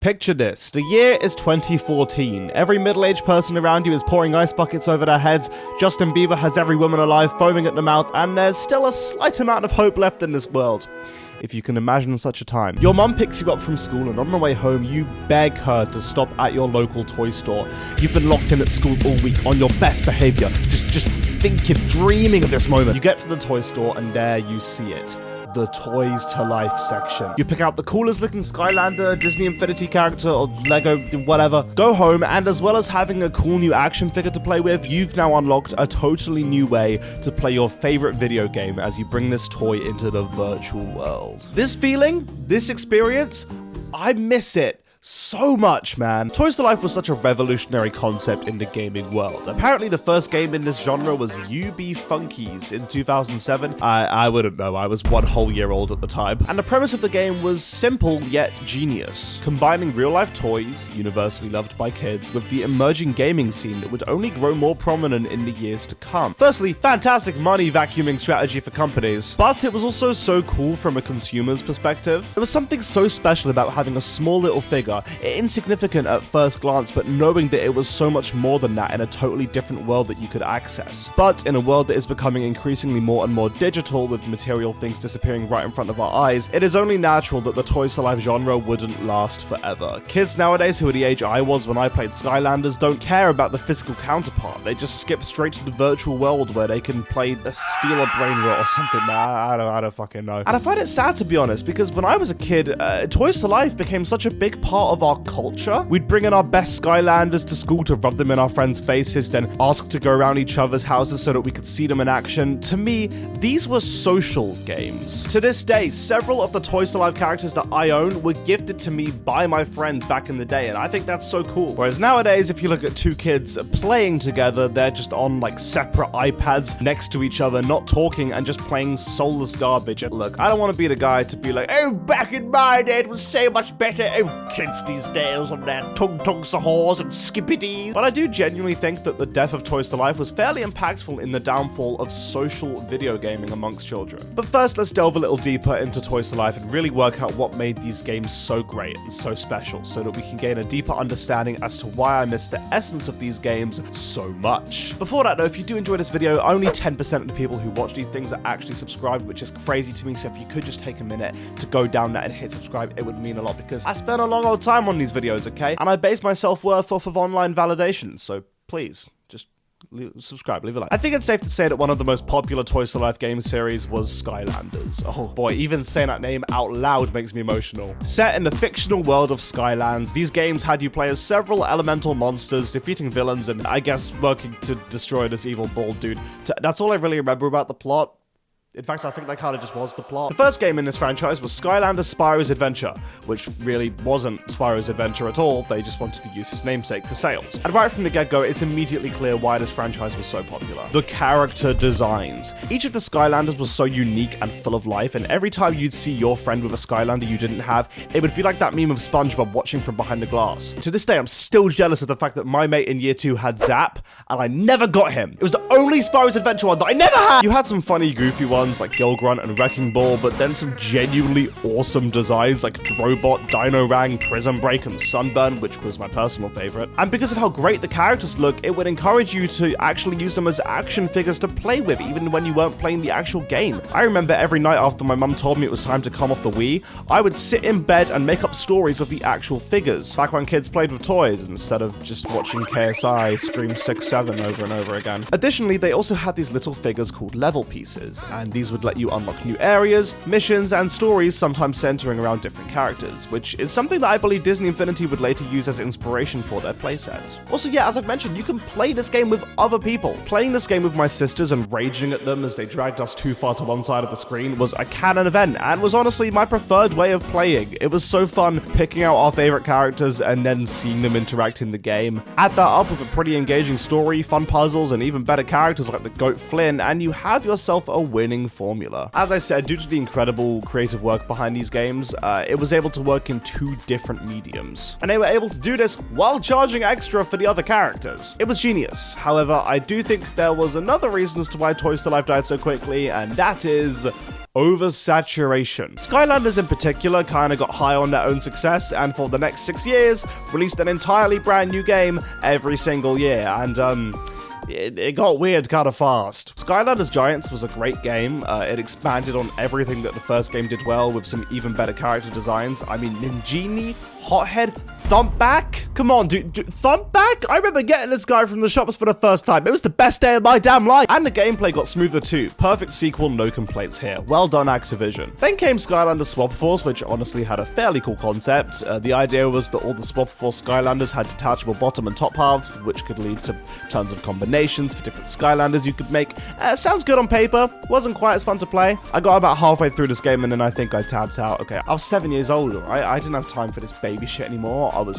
Picture this. The year is 2014. Every middle-aged person around you is pouring ice buckets over their heads. Justin Bieber has every woman alive foaming at the mouth, and there's still a slight amount of hope left in this world. If you can imagine such a time. Your mum picks you up from school, and on the way home, you beg her to stop at your local toy store. You've been locked in at school all week on your best behavior, just thinking, dreaming of this moment. You get to the toy store, and there you see it. The Toys to Life section. You pick out the coolest looking Skylander, Disney Infinity character, or Lego, whatever. Go home, and as well as having a cool new action figure to play with, you've now unlocked a totally new way to play your favorite video game as you bring this toy into the virtual world. This feeling, this experience, I miss it so much, man. Toys to Life was such a revolutionary concept in the gaming world. Apparently the first game in this genre was UB Funkies in 2007. I wouldn't know, I was 1 whole year old at the time. And the premise of the game was simple yet genius, combining real-life toys, universally loved by kids, with the emerging gaming scene that would only grow more prominent in the years to come. Firstly, fantastic money vacuuming strategy for companies, but it was also so cool from a consumer's perspective. There was something so special about having a small little figure, insignificant at first glance, but knowing that it was so much more than that in a totally different world that you could access. But in a world that is becoming increasingly more and more digital, with material things disappearing right in front of our eyes, it is only natural that the Toys to Life genre wouldn't last forever. Kids nowadays who are the age I was when I played Skylanders don't care about the physical counterpart. They just skip straight to the virtual world where they can play steal a brain rot or something. I don't fucking know. And I find it sad, to be honest, because when I was a kid, Toys to Life became such a big part of our culture. We'd bring in our best Skylanders to school to rub them in our friends' faces, then ask to go around each other's houses so that we could see them in action. To me, these were social games. To this day, several of the Toys to Life characters that I own were gifted to me by my friends back in the day, and I think that's so cool. Whereas nowadays, if you look at two kids playing together, they're just on like separate iPads next to each other, not talking and just playing soulless garbage. And look, I don't want to be the guy to be like, oh, back in my day it was so much better. Oh, kids these days on their tung-tung sahors and skippities. But I do genuinely think that the death of Toys to Life was fairly impactful in the downfall of social video gaming amongst children. But first, let's delve a little deeper into Toys to Life and really work out what made these games so great and so special, so that we can gain a deeper understanding as to why I miss the essence of these games so much. Before that though, if you do enjoy this video, only 10% of the people who watch these things are actually subscribed, which is crazy to me, so if you could just take a minute to go down that and hit subscribe, it would mean a lot, because I spend a long old time on these videos, okay? And I base my self-worth off of online validation, so please, just subscribe, leave a like. I think it's safe to say that one of the most popular Toys to Life game series was Skylanders. Oh boy, even saying that name out loud makes me emotional. Set in the fictional world of Skylands, these games had you play as several elemental monsters, defeating villains, and I guess working to destroy this evil bald dude. That's all I really remember about the plot. In fact, I think that kind of just was the plot. The first game in this franchise was Skylanders Spyro's Adventure, which really wasn't Spyro's Adventure at all, they just wanted to use his namesake for sales. And right from the get-go, it's immediately clear why this franchise was so popular. The character designs. Each of the Skylanders was so unique and full of life, and every time you'd see your friend with a Skylander you didn't have, it would be like that meme of SpongeBob watching from behind the glass. To this day, I'm still jealous of the fact that my mate in year 2 had Zap, and I never got him. It was the only Spyro's Adventure one that I never had! You had some funny, goofy ones like Gill Grunt and Wrecking Ball, but then some genuinely awesome designs like Drobot, Dino Rang, Prism Break, and Sunburn, which was my personal favorite. And because of how great the characters look, it would encourage you to actually use them as action figures to play with, even when you weren't playing the actual game. I remember every night after my mum told me it was time to come off the Wii, I would sit in bed and make up stories with the actual figures, back when kids played with toys instead of just watching KSI Scream 6-7 over and over again. Additionally, they also had these little figures called level pieces, and these would let you unlock new areas, missions, and stories, sometimes centering around different characters, which is something that I believe Disney Infinity would later use as inspiration for their playsets. Also, yeah, as I've mentioned, you can play this game with other people. Playing this game with my sisters and raging at them as they dragged us too far to one side of the screen was a canon event, and was honestly my preferred way of playing. It was so fun picking out our favorite characters and then seeing them interact in the game. Add that up with a pretty engaging story, fun puzzles, and even better characters like the Goat Flynn, and you have yourself a winning formula. As I said, due to the incredible creative work behind these games, it was able to work in 2 different mediums. And they were able to do this while charging extra for the other characters. It was genius. However, I do think there was another reason as to why Toys to Life died so quickly, and that is oversaturation. Skylanders in particular kind of got high on their own success, and for the next 6 years, released an entirely brand new game every single year, and it got weird kind of fast. Skylanders Giants was a great game. It expanded on everything that the first game did well, with some even better character designs. I mean, Ninjini, Hothead, Thumpback? Come on, dude, Thumpback? I remember getting this guy from the shops for the first time. It was the best day of my damn life. And the gameplay got smoother too. Perfect sequel, no complaints here. Well done, Activision. Then came Skylanders Swap Force, which honestly had a fairly cool concept. The idea was that all the Swap Force Skylanders had detachable bottom and top halves, which could lead to tons of combinations for different Skylanders you could make. Sounds good on paper. Wasn't quite as fun to play. I got about halfway through this game and then I think I tapped out. Okay, I was 7 years old, right? I didn't have time for this baby shit anymore. I was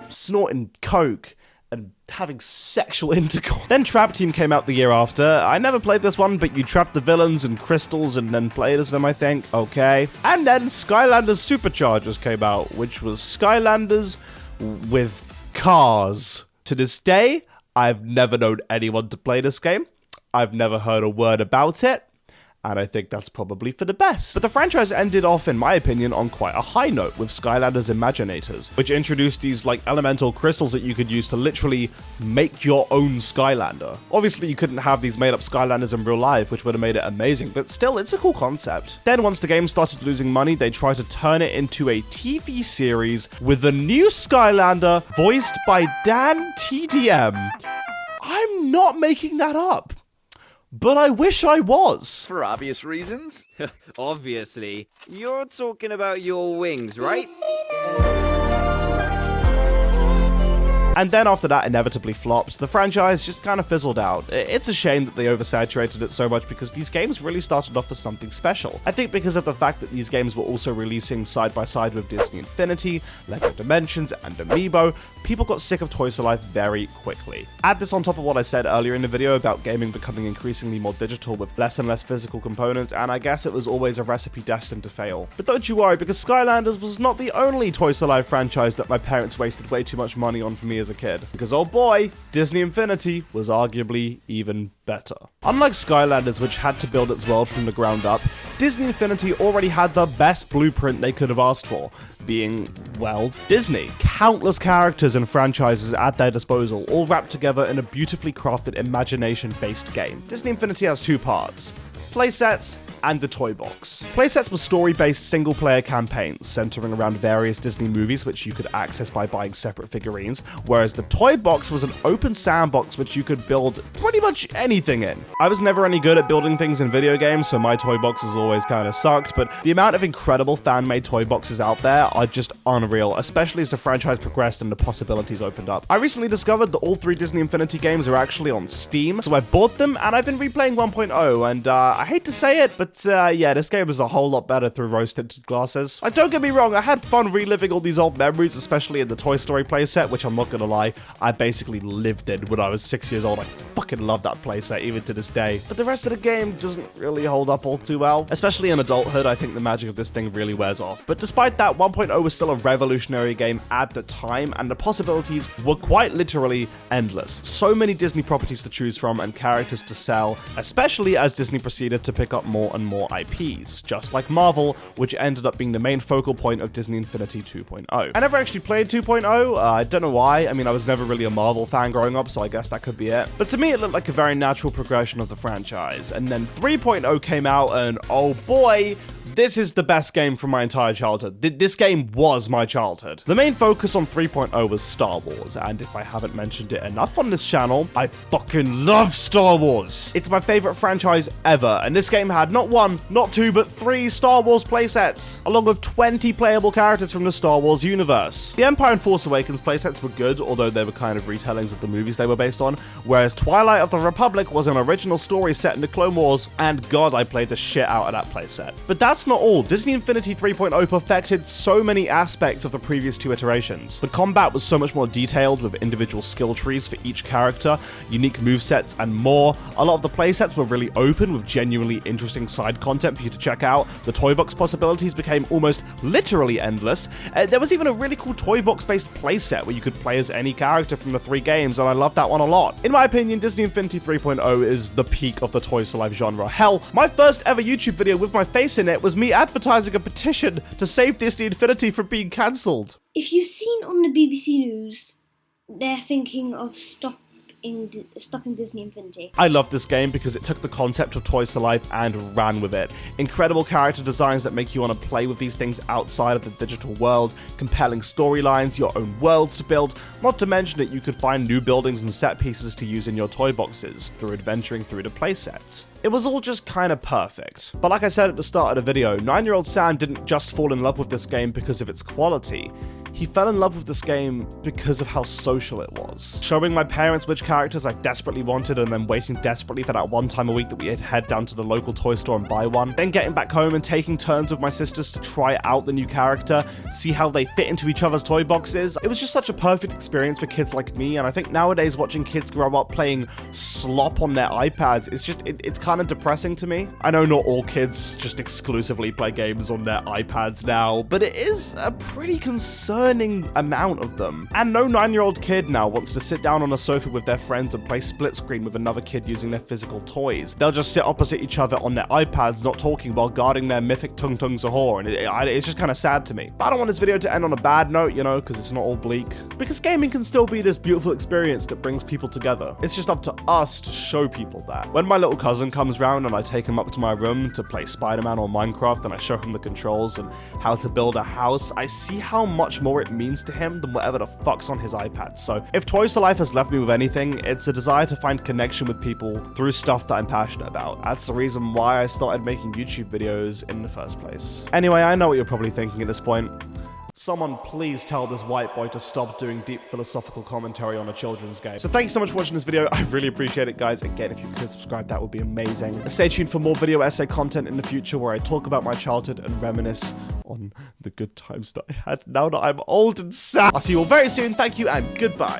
snorting coke and having sexual intercourse. Then Trap Team came out the year after. I never played this one, but you trapped the villains in crystals and then played as them, I think. Okay. And then Skylanders Superchargers came out, which was Skylanders with cars. To this day, I've never known anyone to play this game. I've never heard a word about it. And I think that's probably for the best. But the franchise ended off, in my opinion, on quite a high note with Skylanders Imaginators, which introduced these like elemental crystals that you could use to literally make your own Skylander. Obviously, you couldn't have these made up Skylanders in real life, which would have made it amazing, but still, it's a cool concept. Then once the game started losing money, they tried to turn it into a TV series with a new Skylander voiced by Dan TDM. I'm not making that up. But I wish I was. For obvious reasons. Obviously. You're talking about your wings, right? And then after that inevitably flopped, the franchise just kind of fizzled out. It's a shame that they oversaturated it so much because these games really started off as something special. I think because of the fact that these games were also releasing side by side with Disney Infinity, Lego Dimensions, and Amiibo, people got sick of Toys to Life very quickly. Add this on top of what I said earlier in the video about gaming becoming increasingly more digital with less and less physical components, and I guess it was always a recipe destined to fail. But don't you worry, because Skylanders was not the only Toys to Life franchise that my parents wasted way too much money on for me as a kid. Because oh boy, Disney Infinity was arguably even better. Unlike Skylanders, which had to build its world from the ground up, Disney Infinity already had the best blueprint they could have asked for, being, well, Disney. Countless characters and franchises at their disposal, all wrapped together in a beautifully crafted imagination-based game. Disney Infinity has two parts: playsets and the toy box. Playsets were story-based single-player campaigns centering around various Disney movies which you could access by buying separate figurines, whereas the toy box was an open sandbox which you could build pretty much anything in. I was never any good at building things in video games, so my toy boxes always kind of sucked, but the amount of incredible fan-made toy boxes out there are just unreal, especially as the franchise progressed and the possibilities opened up. I recently discovered that all 3 Disney Infinity games are actually on Steam, so I bought them and I've been replaying 1.0, and I hate to say it, but yeah, this game is a whole lot better through rose-tinted glasses. Don't get me wrong, I had fun reliving all these old memories, especially in the Toy Story playset, which I'm not gonna lie, I basically lived in when I was 6 years old. I fucking love that playset, even to this day. But the rest of the game doesn't really hold up all too well. Especially in adulthood, I think the magic of this thing really wears off. But despite that, 1.0 was still a revolutionary game at the time, and the possibilities were quite literally endless. So many Disney properties to choose from and characters to sell, especially as Disney proceeded to pick up more and more IPs, just like Marvel, which ended up being the main focal point of Disney Infinity 2.0. I never actually played 2.0, I don't know why. I mean, I was never really a Marvel fan growing up, so I guess that could be it. But to me, it looked like a very natural progression of the franchise. And then 3.0 came out, and oh boy, this is the best game from my entire childhood. This game was my childhood. The main focus on 3.0 was Star Wars, and if I haven't mentioned it enough on this channel, I fucking love Star Wars. It's my favorite franchise ever, and this game had not 1, not 2, but 3 Star Wars playsets, along with 20 playable characters from the Star Wars universe. The Empire and Force Awakens playsets were good, although they were kind of retellings of the movies they were based on, whereas Twilight of the Republic was an original story set in the Clone Wars, and god, I played the shit out of that playset. But that's that's not all. Disney Infinity 3.0 perfected so many aspects of the previous two iterations. The combat was so much more detailed with individual skill trees for each character, unique movesets, and more. A lot of the playsets were really open with genuinely interesting side content for you to check out. The toy box possibilities became almost literally endless. There was even a really cool toy box based playset where you could play as any character from the 3 games, and I loved that one a lot. In my opinion, Disney Infinity 3.0 is the peak of the Toys to Life genre. Hell, my first ever YouTube video with my face in it was me advertising a petition to save Disney Infinity from being cancelled. If you've seen on the BBC News, they're thinking of stopping Disney Infinity. I love this game because it took the concept of Toys to Life and ran with it. Incredible character designs that make you want to play with these things outside of the digital world, compelling storylines, your own worlds to build, not to mention that you could find new buildings and set pieces to use in your toy boxes through adventuring through the playsets. It was all just kind of perfect. But like I said at the start of the video, 9-year-old Sam didn't just fall in love with this game because of its quality. He fell in love with this game because of how social it was. Showing my parents which characters I desperately wanted and then waiting desperately for that one time a week that we'd head down to the local toy store and buy one. Then getting back home and taking turns with my sisters to try out the new character, see how they fit into each other's toy boxes. It was just such a perfect experience for kids like me, and I think nowadays watching kids grow up playing slop on their iPads is just, it's kind of depressing to me. I know not all kids just exclusively play games on their iPads now, but it is a pretty concerning amount of them. And no 9-year-old kid now wants to sit down on a sofa with their friends and play split screen with another kid using their physical toys. They'll just sit opposite each other on their iPads, not talking while guarding their mythic Tung Tung Sahur, and it's just kind of sad to me. But I don't want this video to end on a bad note, you know, because it's not all bleak. Because gaming can still be this beautiful experience that brings people together. It's just up to us to show people that. When my little cousin comes round and I take him up to my room to play Spider-Man or Minecraft and I show him the controls and how to build a house, I see how much more it means to him than whatever the fuck's on his iPad. So if Toys to Life has left me with anything, it's a desire to find connection with people through stuff that I'm passionate about. That's the reason why I started making YouTube videos in the first place. Anyway, I know what you're probably thinking at this point. Someone please tell this white boy to stop doing deep philosophical commentary on a children's game. So thank you so much for watching this video. I really appreciate it, guys. Again, if you could subscribe, that would be amazing. And stay tuned for more video essay content in the future where I talk about my childhood and reminisce on the good times that I had now that I'm old and sad. I'll see you all very soon. Thank you and goodbye.